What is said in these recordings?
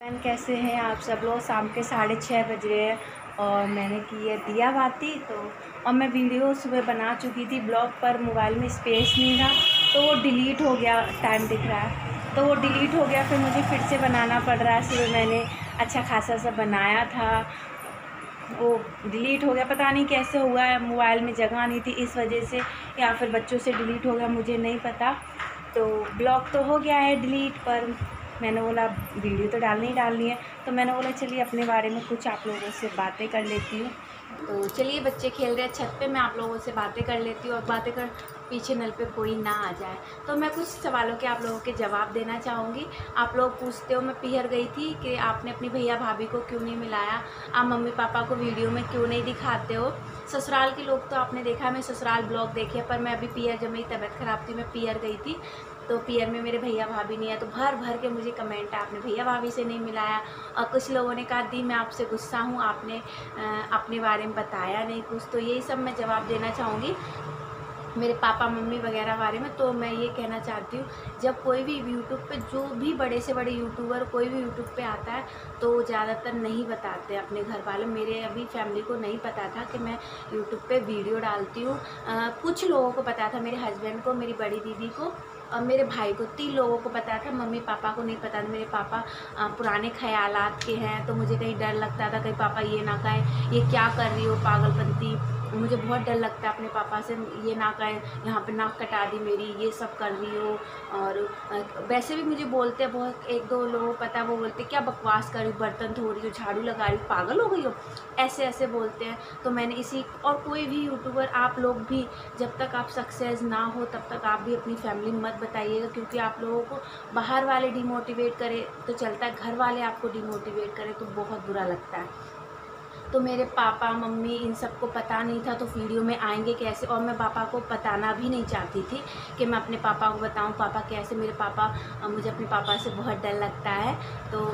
कैसे हैं आप सब लोग। शाम के 6:30 बज रहे हैं और मैंने की है दिया बाती। तो और मैं वीडियो सुबह बना चुकी थी ब्लॉग पर, मोबाइल में स्पेस नहीं था तो वो डिलीट हो गया। टाइम दिख रहा है तो वो डिलीट हो गया, फिर मुझे फिर से बनाना पड़ रहा है। सुबह मैंने अच्छा खासा सा बनाया था, वो डिलीट हो गया। पता नहीं कैसे हुआ है, मोबाइल में जगह नहीं थी इस वजह से, या फिर बच्चों से डिलीट हो गया, मुझे नहीं पता। तो ब्लॉग तो हो गया है डिलीट, पर मैंने बोला वीडियो तो डालनी है। तो मैंने बोला चलिए अपने बारे में कुछ आप लोगों से बातें कर लेती हूँ। तो चलिए, बच्चे खेल रहे हैं छत पे, मैं आप लोगों से बातें कर लेती हूँ। और बातें कर पीछे नल पे कोई ना आ जाए। तो मैं कुछ सवालों के आप लोगों के जवाब देना चाहूँगी। आप लोग पूछते हो मैं पिहर गई थी कि आपने अपनी भैया भाभी को क्यों नहीं मिलाया, आप मम्मी पापा को वीडियो में क्यों नहीं दिखाते हो। ससुराल के लोग तो आपने देखा, मैं ससुराल ब्लॉग देखे, पर मैं अभी पिहर, जब मेरी तबीयत ख़राब थी मैं पिहर गई थी, तो पियर में मेरे भैया भाभी नहीं है। तो भर भर के मुझे कमेंट है आपने भैया भाभी से नहीं मिलाया। और कुछ लोगों ने कहा दी मैं आपसे गुस्सा हूँ, आपने अपने बारे में बताया नहीं कुछ। तो यही सब मैं जवाब देना चाहूँगी मेरे पापा मम्मी वगैरह बारे में। तो मैं ये कहना चाहती हूँ, जब कोई भी यूट्यूब पे, जो भी बड़े से बड़े यूट्यूबर कोई भी यूट्यूब पे आता है तो ज़्यादातर नहीं बताते अपने घर वाले। मेरे अभी फैमिली को नहीं पता था कि मैं यूट्यूब पे वीडियो डालती हूँ। कुछ लोगों को पता था, मेरे हस्बैंड को, मेरी बड़ी दीदी को और मेरे भाई को, 3 लोगों को पता था। मम्मी पापा को नहीं पता था। मेरे पापा पुराने ख्यालात के हैं, तो मुझे कहीं डर लगता था कहीं पापा ये ना कहें ये क्या कर रही हो पागलपंती। मुझे बहुत डर लगता है अपने पापा से, ये ना कहें यहाँ पे नाक कटा दी मेरी, ये सब कर रही हो। और वैसे भी मुझे बोलते हैं बहुत, 1-2 लोगों को पता है, वो बोलते क्या बकवास कर रही हो, बर्तन धो रही हो, झाड़ू लगा रही हो, पागल हो गई हो, ऐसे ऐसे बोलते हैं। तो मैंने इसी, और कोई भी यूट्यूबर, आप लोग भी जब तक आप सक्सेस ना हो तब तक आप भी अपनी फैमिली मत बताइएगा, क्योंकि आप लोगों को बाहर वाले डिमोटिवेट करें तो चलता है, घर वाले आपको डिमोटिवेट करें तो बहुत बुरा लगता है। तो मेरे पापा मम्मी इन सबको पता नहीं था तो वीडियो में आएंगे कैसे, और मैं पापा को बताना भी नहीं चाहती थी कि मैं अपने पापा को बताऊं पापा कैसे। मेरे पापा, मुझे अपने पापा से बहुत डर लगता है। तो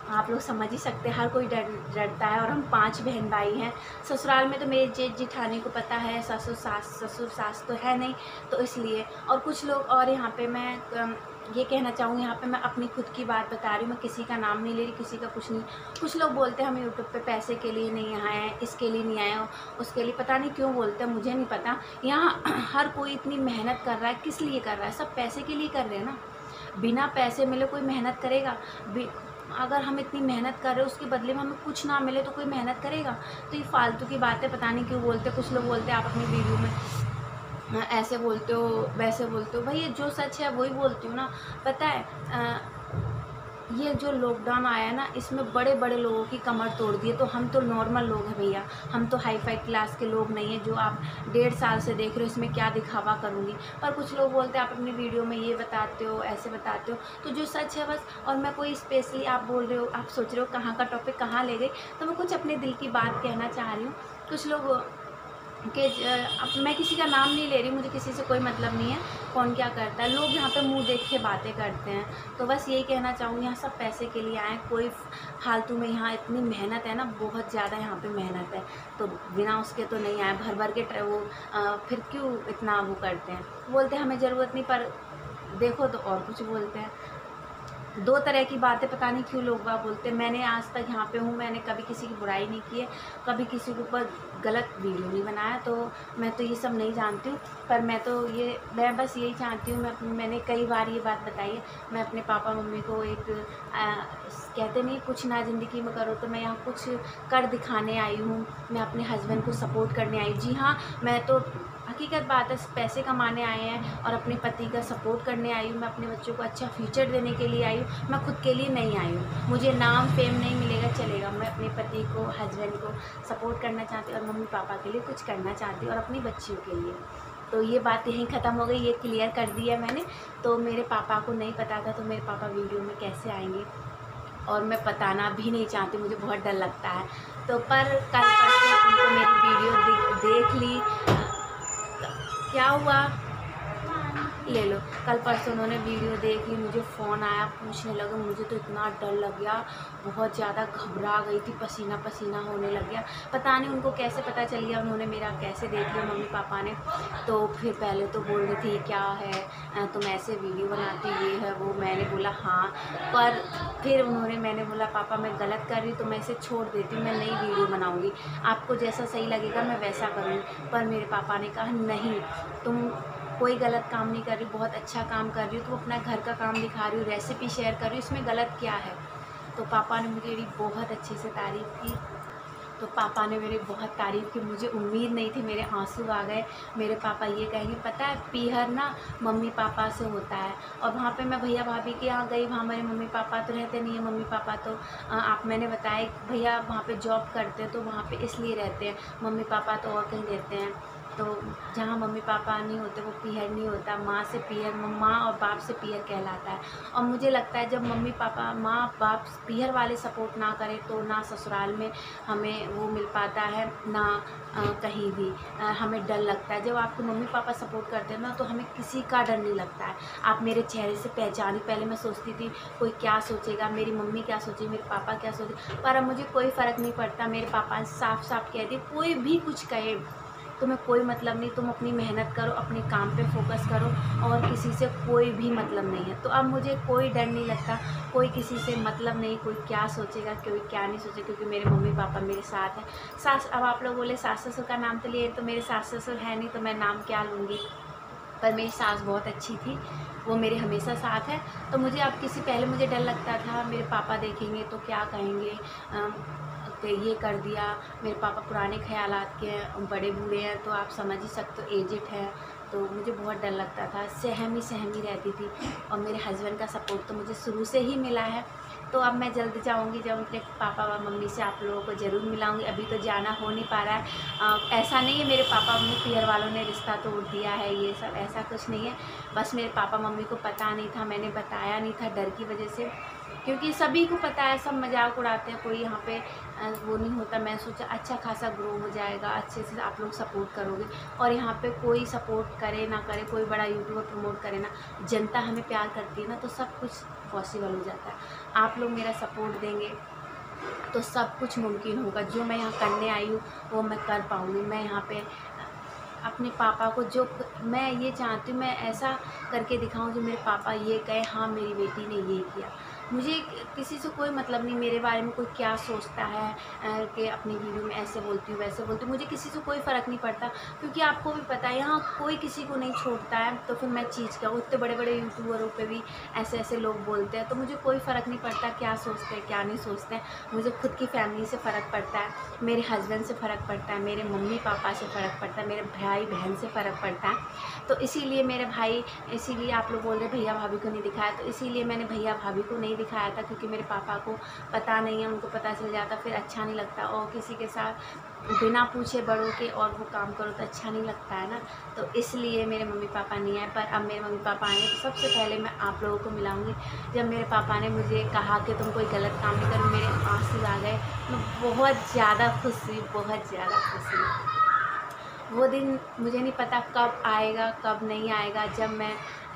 आप लोग समझ ही सकते हैं, हर कोई डरता है। और हम 5 बहन भाई हैं। ससुराल में तो मेरे जेठ जिठानी को पता है, ससुर सास तो है नहीं, तो इसलिए। और कुछ लोग, और यहाँ पे मैं ये कहना चाहूँगी, यहाँ पे मैं अपनी खुद की बात बता रही हूँ, मैं किसी का नाम नहीं ले रही, किसी का कुछ नहीं। कुछ लोग बोलते हैं हम यूट्यूब पे पैसे के लिए नहीं आए हैं, इसके लिए नहीं आए हो, उसके लिए, पता नहीं क्यों बोलते हैं, मुझे नहीं पता। यहाँ हर कोई इतनी मेहनत कर रहा है, किस लिए कर रहा है, सब पैसे के लिए कर रहे हैं ना। बिना पैसे मिले कोई मेहनत करेगा? अगर हम इतनी मेहनत कर रहे हैं उसके बदले में हमें कुछ ना मिले तो कोई मेहनत करेगा? तो ये फालतू की बातें पता नहीं क्यों बोलते। कुछ लोग बोलते हैं आप अपनी वीडियो में ऐसे बोलते हो वैसे बोलते हो। भाई ये जो सच है वही बोलती हूँ ना। पता है ये जो लॉकडाउन आया ना, इसमें बड़े बड़े लोगों की कमर तोड़ दी है। तो हम तो नॉर्मल लोग हैं भैया, हम तो हाई फाई क्लास के लोग नहीं हैं जो आप 1.5 साल से देख रहे हो, इसमें क्या दिखावा करूँगी। पर कुछ लोग बोलते हैं आप अपनी वीडियो में ये बताते हो, ऐसे बताते हो, तो जो सच है बस। और मैं कोई स्पेशली, आप बोल रहे हो, आप सोच रहे हो कहाँ का टॉपिक कहाँ ले गई, तो मैं कुछ अपने दिल की बात कहना चाह रही हूँ। कुछ लोग कि अब मैं किसी का नाम नहीं ले रही, मुझे किसी से कोई मतलब नहीं है कौन क्या करता है। लोग यहाँ पे मुंह देख के बातें करते हैं। तो बस यही कहना चाहूँगी, यहाँ सब पैसे के लिए आए, कोई फालतू में। यहाँ इतनी मेहनत है ना, बहुत ज़्यादा यहाँ पे मेहनत है, तो बिना उसके तो नहीं आए। भर भर के वो फिर क्यों इतना वो करते हैं, बोलते हैं हमें ज़रूरत नहीं, पर देखो तो और कुछ बोलते हैं। 2 तरह की बातें पता नहीं क्यों लोग बाग बोलते हैं। मैंने आज तक यहाँ पे हूँ, मैंने कभी किसी की बुराई नहीं की है, कभी किसी के ऊपर गलत वीडियो नहीं बनाया, तो मैं तो ये सब नहीं जानती हूँ। पर मैं बस यही चाहती हूँ, मैंने कई बार ये बात बताई है, मैं अपने पापा मम्मी को एक कहते नहीं कुछ ना ज़िंदगी में करो, तो मैं यहाँ कुछ कर दिखाने आई हूँ। मैं अपने हस्बैंड को सपोर्ट करने आई हूँ। जी हाँ, मैं तो हकीकत बात है, पैसे कमाने आए हैं और अपने पति का सपोर्ट करने आई हूँ। मैं अपने बच्चों को अच्छा फ्यूचर देने के लिए आई हूँ, मैं खुद के लिए नहीं आई हूँ। मुझे नाम फेम नहीं मिलेगा चलेगा, मैं अपने पति को, हस्बैंड को सपोर्ट करना चाहती हूँ और मम्मी पापा के लिए कुछ करना चाहती हूँ और अपनी बच्चियों के लिए। तो ये बात यहीं ख़त्म हो गई, ये क्लियर कर दिया मैंने। तो मेरे पापा को नहीं पता था, तो मेरे पापा वीडियो में कैसे आएंगे, और मैं बताना भी नहीं चाहती, मुझे बहुत डर लगता है। तो पर कल परसों उनको मेरी वीडियो देख ली। क्या हुआ? ले लो। कल परसों उन्होंने वीडियो देख ली, मुझे फ़ोन आया, पूछने लगे। मुझे तो इतना डर लग गया, बहुत ज़्यादा घबरा गई थी, पसीना पसीना होने लग गया। पता नहीं उनको कैसे पता चल गया, उन्होंने मेरा कैसे देख लिया मम्मी पापा ने। तो फिर पहले तो बोल रही थी क्या है तुम ऐसे वीडियो बनाती, ये है वो। मैंने बोला हाँ, पर फिर मैंने बोला पापा मैं गलत कर रही हूँ तो मैं इसे छोड़ देती हूँ, मैं नई वीडियो बनाऊँगी, आपको जैसा सही लगेगा मैं वैसा करूँगी। पर मेरे पापा ने कहा नहीं, तुम कोई गलत काम नहीं कर रही, बहुत अच्छा काम कर रही हो, तुम अपना घर का काम दिखा रही हो, रेसिपी शेयर कर रही हो, इसमें गलत क्या है। तो पापा ने मेरी बहुत अच्छे से तारीफ़ की। तो पापा ने मेरी बहुत तारीफ़ की, मुझे उम्मीद नहीं थी, मेरे आंसू आ गए। मेरे पापा ये कहेंगे पता है पीहर ना मम्मी पापा से होता है। और वहाँ पे मैं भैया भाभी के यहाँ गई, वहाँ मेरे मम्मी पापा तो रहते नहीं है। मम्मी पापा तो मैंने बताया भैया वहाँ पे जॉब करते हैं तो वहाँ पे इसलिए रहते हैं, मम्मी पापा तो और कहीं रहते हैं। तो जहाँ मम्मी पापा नहीं होते वो पीहर नहीं होता, माँ से पीहर, माँ और बाप से पीहर कहलाता है। और मुझे लगता है जब मम्मी पापा माँ बाप पीहर वाले सपोर्ट ना करें तो ना ससुराल में हमें वो मिल पाता है, ना कहीं भी हमें डर लगता है। जब आपके मम्मी पापा सपोर्ट करते हैं ना तो हमें किसी का डर नहीं लगता है। आप मेरे चेहरे से पहचानी, पहले मैं सोचती थी कोई क्या सोचेगा, मेरी मम्मी क्या सोचेगी, मेरे पापा क्या सोचे, पर अब मुझे कोई फ़र्क नहीं पड़ता। मेरे पापा साफ साफ कह दिए कोई भी कुछ कहे तुम्हें कोई मतलब नहीं, तुम अपनी मेहनत करो, अपने काम पे फोकस करो, और किसी से कोई भी मतलब नहीं है। तो अब मुझे कोई डर नहीं लगता, कोई किसी से मतलब नहीं, कोई क्या सोचेगा कोई क्या नहीं सोचेगा, क्योंकि मेरे मम्मी पापा मेरे साथ हैं। सास, अब आप लोग बोले सास ससुर का नाम तो लिए, तो मेरे सास ससुर है नहीं तो मैं नाम क्या लूँगी। पर मेरी सास बहुत अच्छी थी, वो मेरे हमेशा साथ है। तो मुझे अब पहले मुझे डर लगता था मेरे पापा देखेंगे तो क्या कहेंगे, कि ये कर दिया। मेरे पापा पुराने ख़यालात के हैं, बड़े बूढ़े हैं, तो आप समझ ही सकते हो, एजिड है। तो मुझे बहुत डर लगता था, सहमी रहती थी। और मेरे हस्बैंड का सपोर्ट तो मुझे शुरू से ही मिला है। तो अब मैं जल्दी जाऊंगी, जब अपने पापा व मम्मी से आप लोगों को ज़रूर मिलाऊंगी। अभी तो जाना हो नहीं पा रहा है। ऐसा नहीं है मेरे पापा मम्मी पीहर वालों ने रिश्ता तोड़ दिया है, ये सब ऐसा कुछ नहीं है। बस मेरे पापा मम्मी को पता नहीं था, मैंने बताया नहीं था डर की वजह से, क्योंकि सभी को पता है, सब मजाक उड़ाते हैं, कोई यहाँ पे वो नहीं होता। मैं सोचा अच्छा खासा ग्रो हो जाएगा, अच्छे से आप लोग सपोर्ट करोगे। और यहाँ पे कोई सपोर्ट करे ना करे, कोई बड़ा यूट्यूबर प्रमोट करे ना, जनता हमें प्यार करती है ना, तो सब कुछ पॉसिबल हो जाता है। आप लोग मेरा सपोर्ट देंगे तो सब कुछ मुमकिन होगा। जो मैं यहाँ करने आई हूँ वो मैं कर पाऊँगी। मैं यहाँ पे अपने पापा को, जो मैं ये चाहती हूँ, मैं ऐसा करके दिखाऊं जो मेरे पापा ये कहे हाँ मेरी बेटी ने ये किया। मुझे किसी से कोई मतलब नहीं, मेरे बारे में कोई क्या सोचता है कि अपनी वीडियो में ऐसे बोलती हूँ वैसे बोलती हूँ, मुझे किसी से कोई फ़र्क नहीं पड़ता। क्योंकि आपको भी पता है यहाँ कोई किसी को नहीं छोड़ता है, तो फिर मैं चीज़ क्या, इतने बड़े बड़े यूट्यूबरों पे भी ऐसे ऐसे लोग बोलते हैं, तो मुझे कोई फ़र्क नहीं पड़ता क्या सोचते हैं क्या नहीं सोचते हैं। मुझे खुद की फैमिली से फ़र्क पड़ता है, मेरे हस्बैंड से फ़र्क पड़ता है, मेरे मम्मी पापा से फ़र्क पड़ता है, मेरे भाई बहन से फ़र्क पड़ता है। तो इसीलिए मेरे भाई, इसीलिए आप लोग बोल रहे भैया भाभी को नहीं दिखाया, तो इसीलिए मैंने भैया भाभी को नहीं दिखाया था, क्योंकि मेरे पापा को पता नहीं है, उनको पता चल जाता फिर अच्छा नहीं लगता। और किसी के साथ बिना पूछे बड़ों के और वो काम करो तो अच्छा नहीं लगता है ना। तो इसलिए मेरे मम्मी पापा नहीं आए। पर अब मेरे मम्मी पापा आएंगे तो सबसे पहले मैं आप लोगों को मिलाऊंगी। जब मेरे पापा ने मुझे कहा कि तुम कोई गलत काम नहीं करो, मेरे आंसू आ गए, मैं बहुत ज़्यादा खुश हुई, बहुत ज़्यादा खुश हुई। वो दिन मुझे नहीं पता कब आएगा कब नहीं आएगा, जब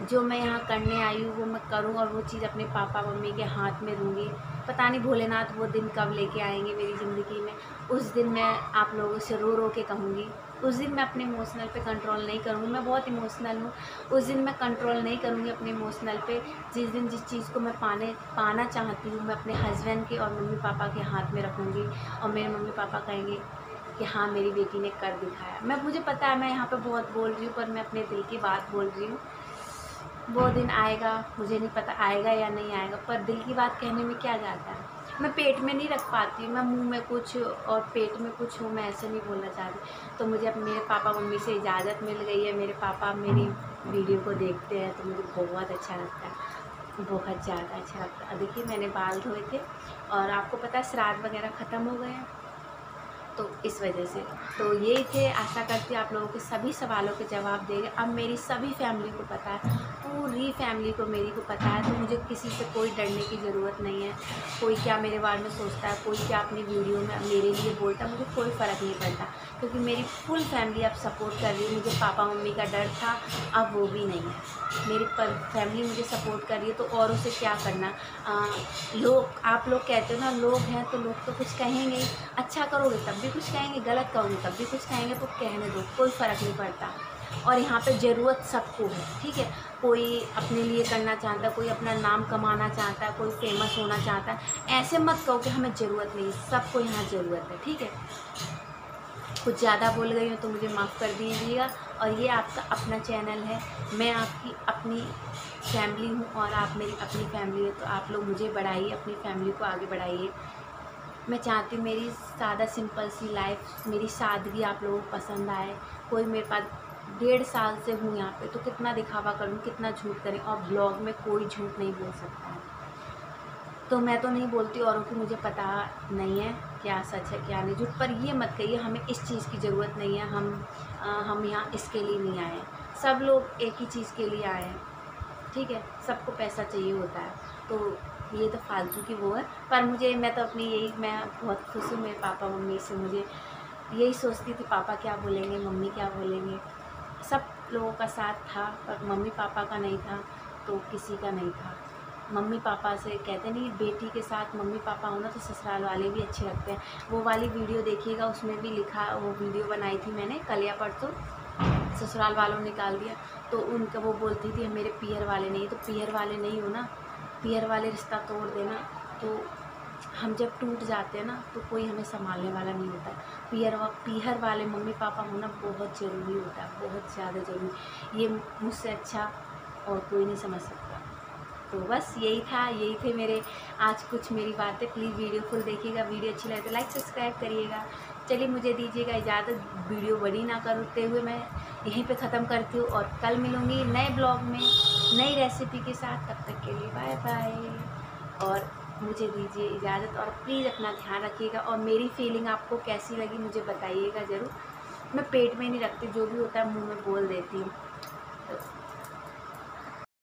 जो मैं यहाँ करने आई हूँ वो मैं करूँ और वो चीज़ अपने पापा मम्मी के हाथ में दूँगी। पता नहीं भोलेनाथ वो दिन कब लेके आएंगे मेरी ज़िंदगी में। उस दिन मैं आप लोगों से रो रो के कहूँगी, उस दिन मैं अपने इमोशनल पे कंट्रोल नहीं करूँगी। मैं बहुत इमोशनल हूँ, उस दिन मैं कंट्रोल नहीं करूँगी अपने इमोशनल पे। जिस दिन जिस चीज़ को मैं पाना चाहती हूँ मैं अपने हस्बैंड के और मम्मी पापा के हाथ में रखूँगी, और मेरे मम्मी पापा कहेंगे कि हाँ मेरी बेटी ने कर दिखाया। मुझे पता है मैं यहाँ पे बहुत बोल रही हूँ, पर मैं अपने दिल की बात बोल रही हूँ। वो दिन आएगा, मुझे नहीं पता आएगा या नहीं आएगा, पर दिल की बात कहने में क्या जाता है। मैं पेट में नहीं रख पाती, मैं मुंह में कुछ और पेट में कुछ हूँ, मैं ऐसे नहीं बोलना चाहती। तो मुझे अब मेरे पापा मम्मी से इजाज़त मिल गई है। मेरे पापा मेरी वीडियो को देखते हैं तो मुझे बहुत अच्छा लगता है, बहुत ज़्यादा अच्छा लगता है। देखिए मैंने बाल धोए थे और आपको पता है श्राद्ध वगैरह ख़त्म हो गए हैं, तो इस वजह से। तो यही थे, आशा करती हूँ आप लोगों के सभी सवालों के जवाब देंगे। अब मेरी सभी फैमिली को पता है, पूरी फैमिली को मेरी को पता है, तो मुझे किसी से कोई डरने की ज़रूरत नहीं है। कोई क्या मेरे बारे में सोचता है, कोई क्या अपनी वीडियो में मेरे लिए बोलता है, मुझे कोई फ़र्क नहीं पड़ता, क्योंकि मेरी फुल फैमिली अब सपोर्ट कर रही है। मुझे पापा मम्मी का डर था, अब वो भी नहीं है। मेरी फैमिली मुझे सपोर्ट कर रही है, तो औरों से क्या करना। लोग, आप लोग कहते हो ना, लोग हैं तो लोग तो कुछ कहेंगे ही। अच्छा करोगे तब भी कुछ कहेंगे, गलत करोगे तब भी कुछ कहेंगे, तो कहने दो, कोई फ़र्क नहीं पड़ता। और यहाँ पे ज़रूरत सबको है, ठीक है। कोई अपने लिए करना चाहता है, कोई अपना नाम कमाना चाहता है, कोई फेमस होना चाहता है। ऐसे मत कहो कि हमें ज़रूरत नहीं है, सबको यहाँ ज़रूरत है, ठीक है। कुछ ज़्यादा बोल गई हूँ तो मुझे माफ़ कर दीजिएगा। और ये आपका अपना चैनल है, मैं आपकी अपनी फैमिली हूँ और आप मेरी अपनी फैमिली है, तो आप लोग मुझे बढ़ाइए, अपनी फैमिली को आगे बढ़ाइए। मैं चाहती हूँ मेरी सादा सिंपल सी लाइफ, मेरी सादगी आप लोगों को पसंद आए। कोई मेरे पास 1.5 साल से हूँ यहाँ पे, तो कितना दिखावा करूँ, कितना झूठ करें, और ब्लॉग में कोई झूठ नहीं बोल सकता है। तो मैं तो नहीं बोलती औरों की, मुझे पता नहीं है क्या सच है क्या नहीं झूठ। पर ये मत कहिए हमें इस चीज़ की ज़रूरत नहीं है, हम यहाँ इसके लिए नहीं आए हैं। सब लोग एक ही चीज़ के लिए आए हैं, ठीक है। सबको पैसा चाहिए होता है, तो ये तो फालतू की वो है। पर मैं तो अपनी मैं बहुत खुश हूँ मेरे पापा मम्मी से। मुझे यही सोचती थी पापा क्या बोलेंगे, मम्मी क्या बोलेंगे। सब लोगों का साथ था, पर मम्मी पापा का नहीं था, तो किसी का नहीं था। मम्मी पापा से कहते नहीं, बेटी के साथ मम्मी पापा होना तो ससुराल वाले भी अच्छे लगते हैं। वो वाली वीडियो देखिएगा, उसमें भी लिखा, वो वीडियो बनाई थी मैंने कल या परसों, ससुराल वालों ने निकाल दिया। तो उनका वो बोलती थी मेरे पीहर वाले नहीं, तो पीहर वाले नहीं हो ना, पीहर वाले रिश्ता तोड़ देना। तो हम जब टूट जाते हैं ना, तो कोई हमें संभालने वाला नहीं होता। पीहर वाले मम्मी पापा होना बहुत ज़रूरी होता है, बहुत ज़्यादा ज़रूरी। ये मुझसे अच्छा और कोई नहीं समझ सकता। तो बस यही था, यही थे मेरे आज कुछ मेरी बातें। प्लीज़ वीडियो फुल देखिएगा, वीडियो अच्छी लगे तो लाइक सब्सक्राइब करिएगा। चलिए मुझे दीजिएगा इजाज़त, वीडियो बड़ी ना करते हुए मैं यहीं पे ख़त्म करती हूँ, और कल मिलूँगी नए ब्लॉग में नई रेसिपी के साथ। तब तक के लिए बाय बाय, और मुझे दीजिए इजाज़त। और प्लीज़ अपना ध्यान रखिएगा, और मेरी फीलिंग आपको कैसी लगी मुझे बताइएगा ज़रूर। मैं पेट में नहीं रखती, जो भी होता है मुँह में बोल देती हूँ।